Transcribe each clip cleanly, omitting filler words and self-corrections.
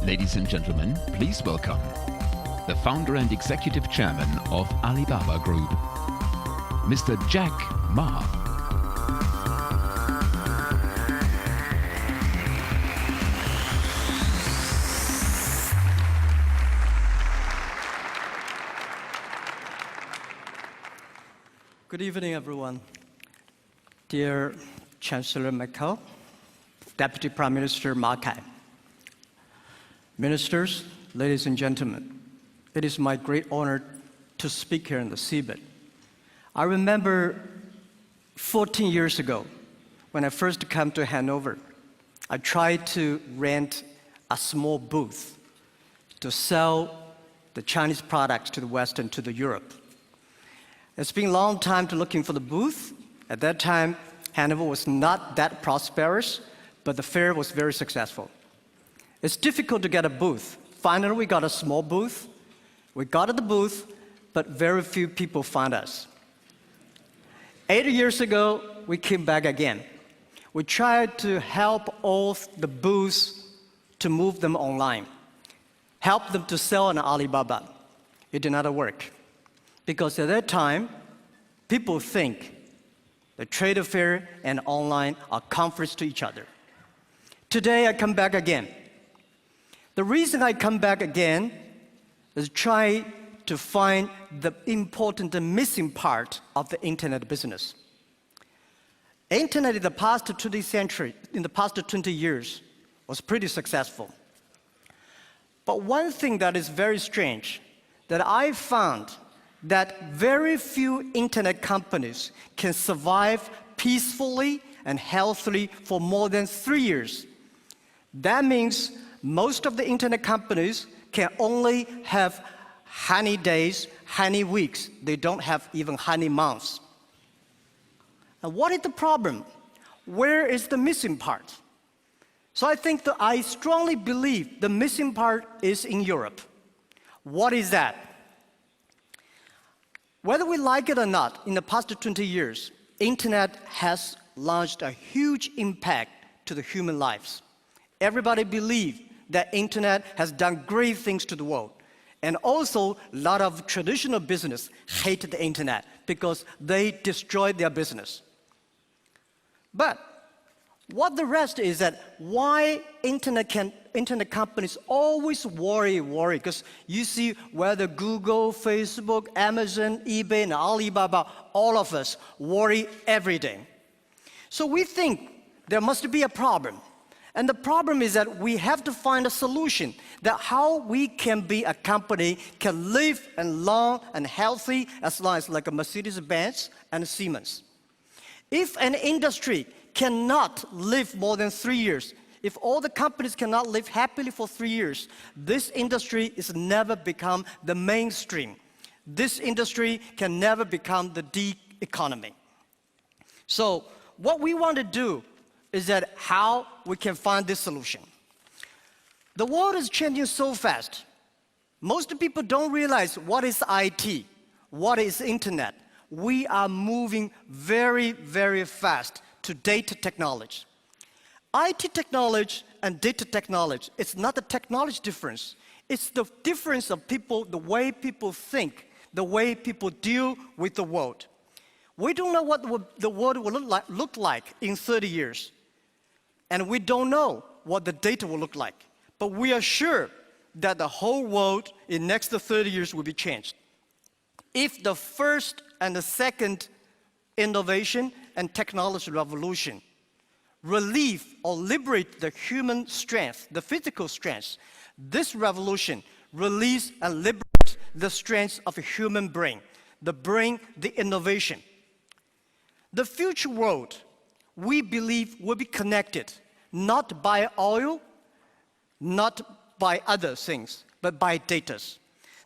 Ladies and gentlemen, please welcome the founder and executive chairman of Alibaba Group, Mr. Jack Ma. Good evening, everyone. Dear Chancellor Merkel, Deputy Prime Minister Ma Kai, ministers, ladies and gentlemen, it is my great honor to speak here in the CeBIT. I remember 14 years ago, when I first came to Hanover, I tried to rent a small booth to sell the Chinese products to the West and to the Europe. It's been a long time to looking for the booth. At that time, Hanover was not that prosperous, but the fair was very successful. It's difficult to get a booth. Finally, we got a small booth. We got the booth, but very few people found us. 8 years ago, we came back again. We tried to help all the booths to move them online, help them to sell on Alibaba. It did not work. Because at that time, people think the trade fair and online are conflicts to each other. Today, I come back again. The reason I come back again is try to find the important and missing part of the internet business. Internet in the past 20 years, was pretty successful. But one thing that is very strange, that I found that very few internet companies can survive peacefully and healthily for more than 3 years. That means most of the internet companies can only have honey days, honey weeks. They don't have even honey months. And what is the problem? Where is the missing part? So I think that I strongly believe the missing part is in Europe. What is that? Whether we like it or not, in the past 20 years, internet has launched a huge impact to the human lives. Everybody believes that internet has done great things to the world. And also, a lot of traditional business hate the internet because they destroyed their business. But what the rest is that why internet companies always worry, because you see whether Google, Facebook, Amazon, eBay, and Alibaba, all of us worry every day. So we think there must be a problem. And the problem is that we have to find a solution that how we can be a company can live and long and healthy as long as like a Mercedes-Benz and Siemens. If an industry cannot live more than 3 years, if all the companies cannot live happily for 3 years, this industry is never become the mainstream. This industry can never become the D economy. So what we want to do is that how we can find this solution. The world is changing so fast. Most people don't realize what is IT, what is internet. We are moving very, very fast to data technology. IT technology and data technology, it's not the technology difference. It's the difference of people, the way people think, the way people deal with the world. We don't know what the world will look like in 30 years. And we don't know what the data will look like. But we are sure that the whole world in the next 30 years will be changed. If the first and the second innovation and technology revolution relieve or liberate the human strength, the physical strength, this revolution release and liberate the strength of a human brain, the innovation. The future world, we believe, will be connected, not by oil, not by other things, but by data.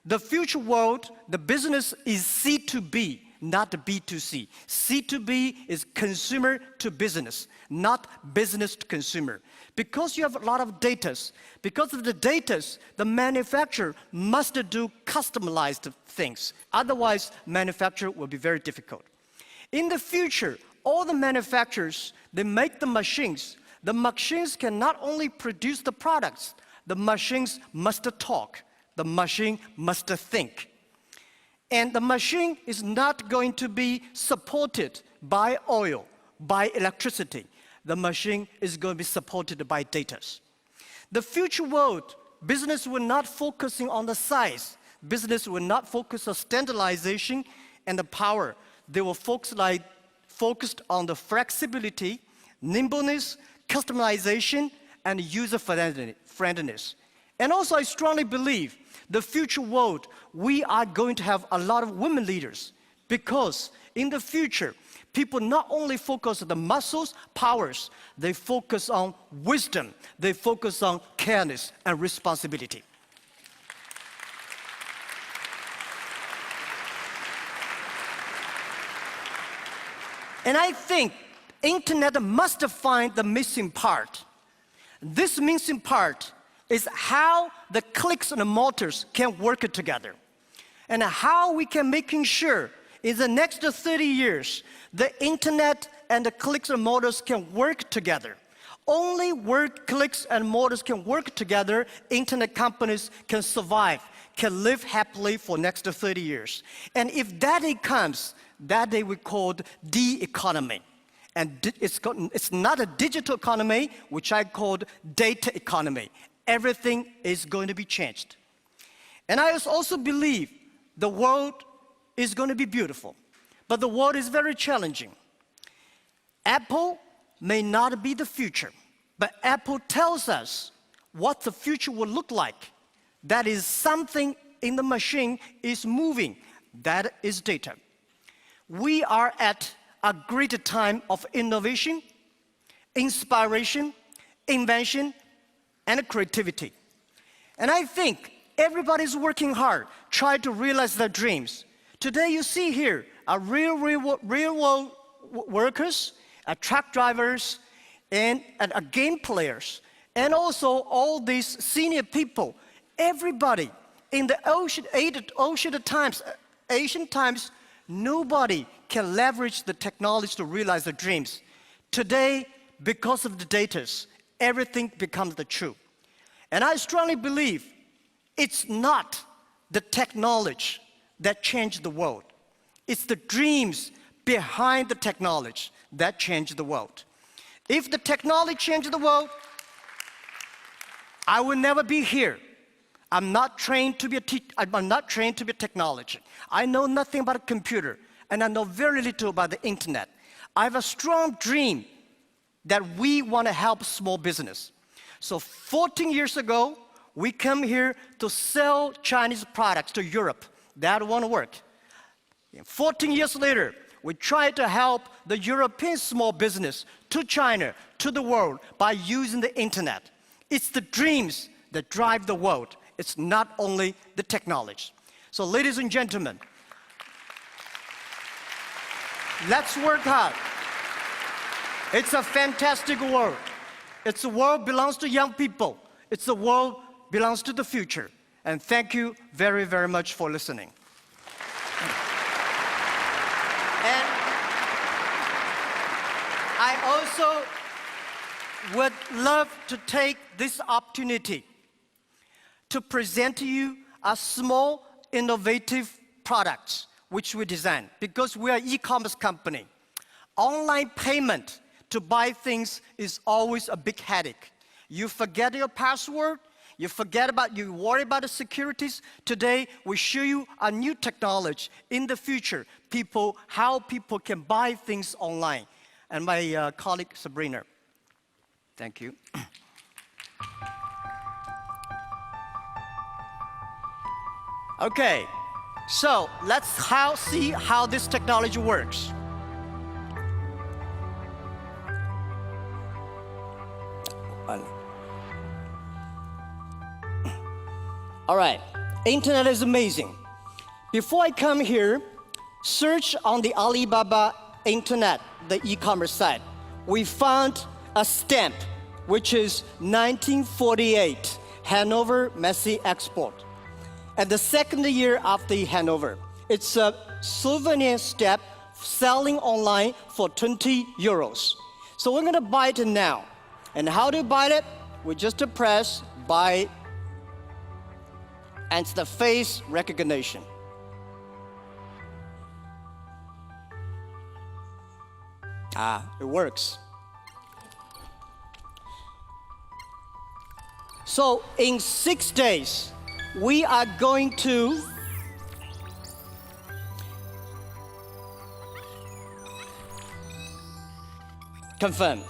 The future world, the business is C2B, not B2C. C2B is consumer to business, not business to consumer. Because you have a lot of data, because of the data, the manufacturer must do customized things. Otherwise, manufacture will be very difficult. In the future, all the manufacturers, they make the machines. The machines can not only produce the products, the machines must talk. The machine must think. And the machine is not going to be supported by oil, by electricity. The machine is going to be supported by data. The future world, business will not focusing on the size. Business will not focus on standardization and the power. They will focused on the flexibility, nimbleness, customization, and user-friendliness. And also, I strongly believe the future world, we are going to have a lot of women leaders, because in the future, people not only focus on the muscles, powers, they focus on wisdom, they focus on careness and responsibility. And I think internet must find the missing part. This missing part is how the clicks and the motors can work together, and how we can making sure in the next 30 years, the internet and the clicks and motors can work together. Only where clicks and motors can work together, internet companies can survive, can live happily for next 30 years. And if that day comes, that day we called D-economy. And it's not a digital economy, which I called data economy. Everything is going to be changed. And I also believe the world is going to be beautiful, but the world is very challenging. Apple may not be the future, but Apple tells us what the future will look like. That is something in the machine is moving. That is data. We are at a great time of innovation, inspiration, invention, and creativity. And I think everybody's working hard, trying to realize their dreams. Today you see here are real world workers, truck drivers, and game players, and also all these senior people. Everybody in the ancient times, nobody can leverage the technology to realize their dreams. Today, because of the data, everything becomes the truth. And I strongly believe it's not the technology that changed the world. It's the dreams behind the technology that changed the world. If the technology changed the world, I will never be here. I'm not trained to be I'm not trained to be a technology. I know nothing about a computer, and I know very little about the internet. I have a strong dream that we want to help small business. So 14 years ago, we come here to sell Chinese products to Europe. That won't work. 14 years later, we try to help the European small business to China, to the world, by using the internet. It's the dreams that drive the world. It's not only the technology. So ladies and gentlemen, let's work hard. It's a fantastic world. It's a world belongs to young people. It's a world belongs to the future. And thank you very, very much for listening. And I also would love to take this opportunity to present to you a small, innovative product which we designed, because we are an e-commerce company. Online payment to buy things is always a big headache. You forget your password, you worry about the securities. Today, we show you a new technology. In the future, how people can buy things online. And my colleague, Sabrina. Thank you. Okay, so let's see how this technology works. All right, internet is amazing. Before I come here, search on the Alibaba internet, the e-commerce site. We found a stamp, which is 1948, Hanover Messe Export. And the second year after Hanover. It's a souvenir stamp selling online for 20 euros. So we're gonna buy it now. And how to buy it? We just press buy and the face recognition. It works. So in 6 days, we are going to confirm.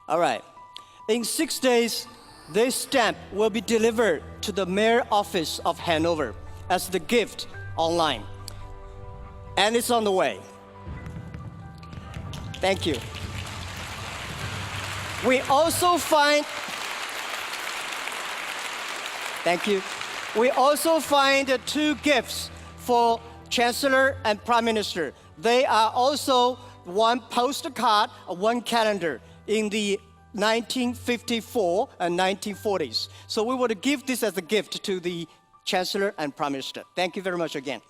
All right. In 6 days, this stamp will be delivered to the mayor office of Hanover as the gift online. And it's on the way. Thank you. We also find, thank you. We also find 2 gifts for Chancellor and Prime Minister. They are also 1 postcard, 1 calendar in the 1954 and 1940s. So we want to give this as a gift to the Chancellor and Prime Minister. Thank you very much again.